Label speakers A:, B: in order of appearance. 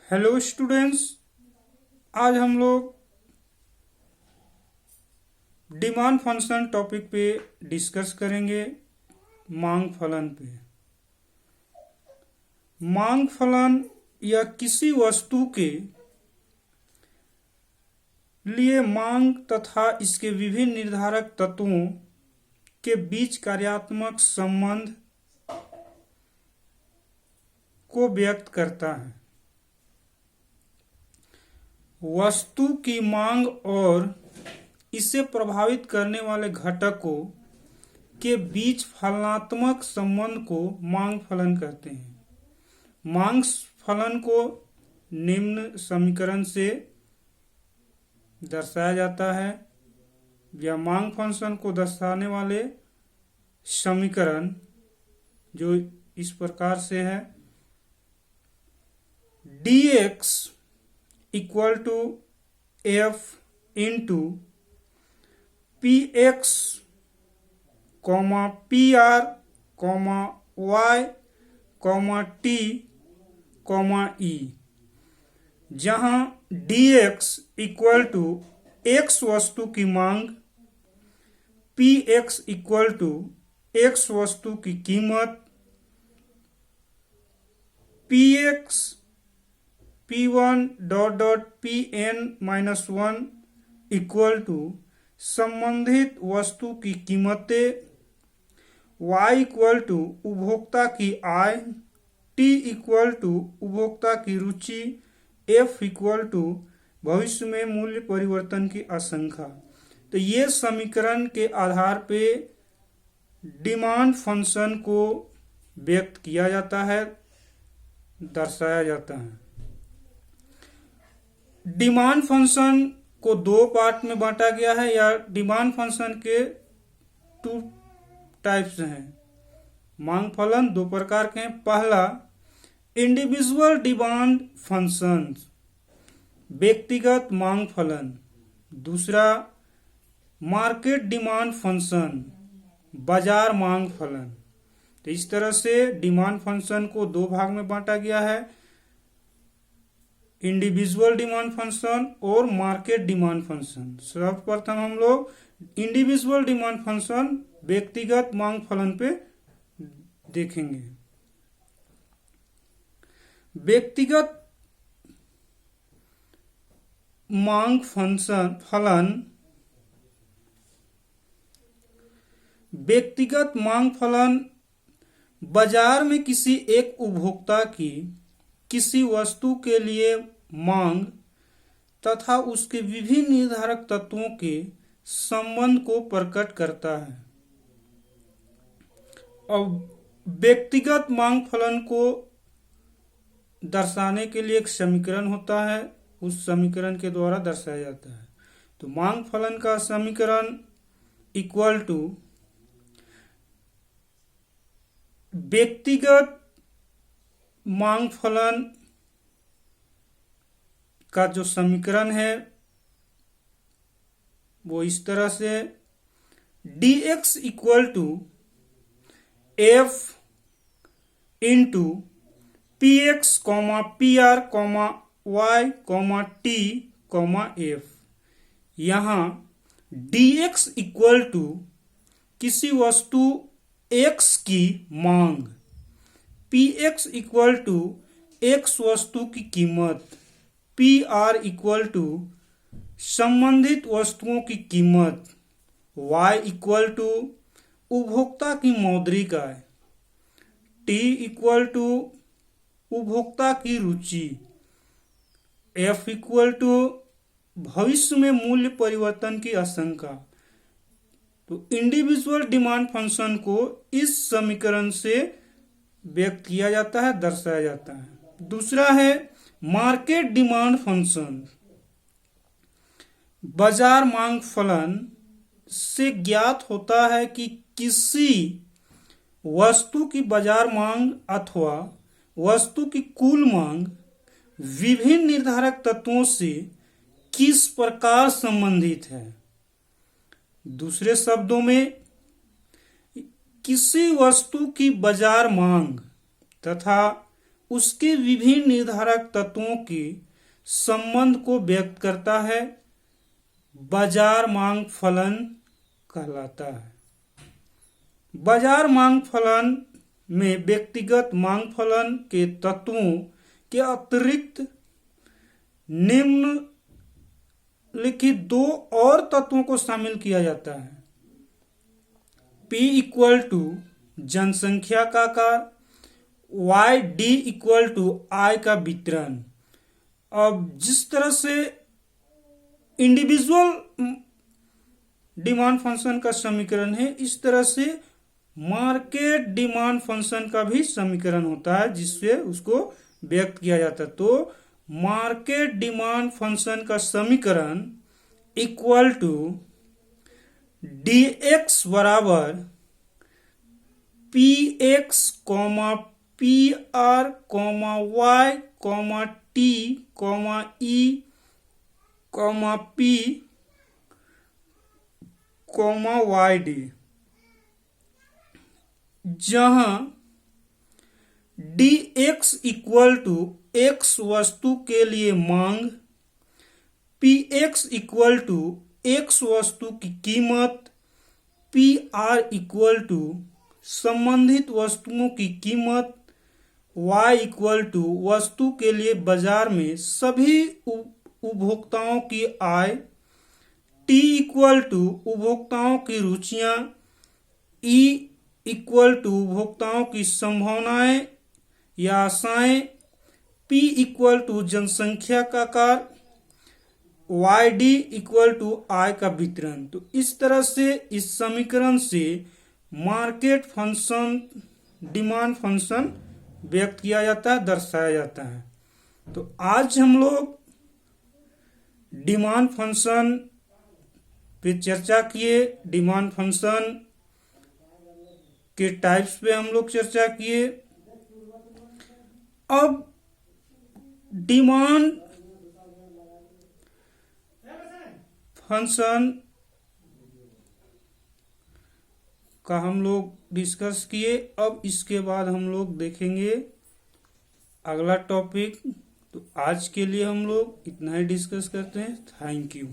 A: Hello students. आज हम लोग डिमांड फंक्शन टॉपिक पे डिस्कस करेंगे। मांग फलन पे। मांग फलन या किसी वस्तु के लिए मांग तथा इसके विभिन्न निर्धारक तत्वों के बीच कार्यात्मक संबंध को व्यक्त करता है। वस्तु की मांग और इसे प्रभावित करने वाले घटकों के बीच फलनात्मक संबंध को मांग फलन कहते हैं। मांग फलन को निम्न समीकरण से दर्शाया जाता है या मांग फंक्शन को दर्शाने वाले समीकरण जो इस प्रकार से है। dx equal to F into P X comma P R comma Y comma T comma E, जहां dx इक्वल टू एक्स वस्तु की मांग, P X equal to X वस्तु की कीमत, P X P one dot dot P N minus one equal to संबंधित वस्तु की कीमतें, y इक्वल टू उपभोक्ता की आय, t इक्वल टू उपभोक्ता की रुचि, f इक्वल टू भविष्य में मूल्य परिवर्तन की आशंका। तो ये समीकरण के आधार पे डिमांड फंक्शन को व्यक्त किया जाता है, दर्शाया जाता है। डिमांड फंक्शन को दो पार्ट में बांटा गया है या डिमांड फंक्शन के टू टाइप्स हैं। मांग फलन दो प्रकार के हैं। पहला इंडिविजुअल डिमांड फंक्शन, व्यक्तिगत मांग फलन। दूसरा मार्केट डिमांड फंक्शन, बाजार मांग फलन। तो इस तरह से डिमांड फंक्शन को दो भाग में बांटा गया है, इंडिविजुअल डिमांड फंक्शन और मार्केट डिमांड फंक्शन। सर्वप्रथम हम लोग इंडिविजुअल डिमांड फंक्शन, व्यक्तिगत मांग फलन पे देखेंगे। व्यक्तिगत मांग फलन व्यक्तिगत मांग फलन बाजार में किसी एक उपभोक्ता की किसी वस्तु के लिए मांग तथा उसके विभिन्न निर्धारक तत्वों के संबंध को प्रकट करता है। और व्यक्तिगत मांग फलन को दर्शाने के लिए एक समीकरण होता है, उस समीकरण के द्वारा दर्शाया जाता है। तो मांग फलन का समीकरण इक्वल टू व्यक्तिगत मांग फलन का जो समीकरण है वो इस तरह से dx equal to F into P X comma P R comma Y comma T comma F. यहां dx इक्वल टू किसी वस्तु x की मांग, P X equal to X वस्तु की कीमत, पी आर इक्वल टू संबंधित वस्तुओं की कीमत, y इक्वल टू उपभोक्ता की मौद्रिक आय, t इक्वल टू उपभोक्ता की रुचि, f इक्वल टू भविष्य में मूल्य परिवर्तन की आशंका। तो इंडिविजुअल डिमांड फंक्शन को इस समीकरण से व्यक्त किया जाता है, दर्शाया जाता है। दूसरा है मार्केट डिमांड फंक्शन। बाजार मांग फलन से ज्ञात होता है कि किसी वस्तु की बाजार मांग अथवा वस्तु की कुल मांग विभिन्न निर्धारक तत्वों से किस प्रकार संबंधित है। दूसरे शब्दों में किसी वस्तु की बाजार मांग तथा उसके विभिन्न निर्धारक तत्वों के संबंध को व्यक्त करता है, बाजार मांग फलन कहलाता है। बाजार मांग फलन में व्यक्तिगत मांग फलन के तत्वों के अतिरिक्त निम्नलिखित दो और तत्वों को शामिल किया जाता है। P इक्वल टू जनसंख्या का आकार, Y D इक्वल टू आय का वितरण। अब जिस तरह से इंडिविजुअल डिमांड फंक्शन का समीकरण है, इस तरह से मार्केट डिमांड फंक्शन का भी समीकरण होता है जिससे उसको व्यक्त किया जाता है। तो मार्केट डिमांड फंक्शन का समीकरण इक्वल टू dx बराबर px pr y t e p yd, जहां dx इक्वल टू x वस्तु के लिए मांग, px इक्वल टू x वस्तु की कीमत, pr इक्वल टू संबंधित वस्तुओं की कीमत, y इक्वल टू वस्तु के लिए बाजार में सभी उपभोक्ताओं की आय, t इक्वल टू उपभोक्ताओं की रुचियां, e इक्वल टू उपभोक्ताओं की संभावनाएं या आशाएं, p इक्वल टू जनसंख्या का आकार, yd इक्वल टू आय का वितरण। तो इस तरह से इस समीकरण से मार्केट फंक्शन डिमांड फंक्शन व्यक्त किया जाता है, दर्शाया जाता है। तो आज हम लोग डिमांड फंक्शन पे चर्चा किए, डिमांड फंक्शन के टाइप्स पे हम लोग चर्चा किए। अब डिमांड फंक्शन का हम लोग डिस्कस किए। अब इसके बाद हम लोग देखेंगे अगला टॉपिक। तो आज के लिए हम लोग इतना ही डिस्कस करते हैं। Thank you.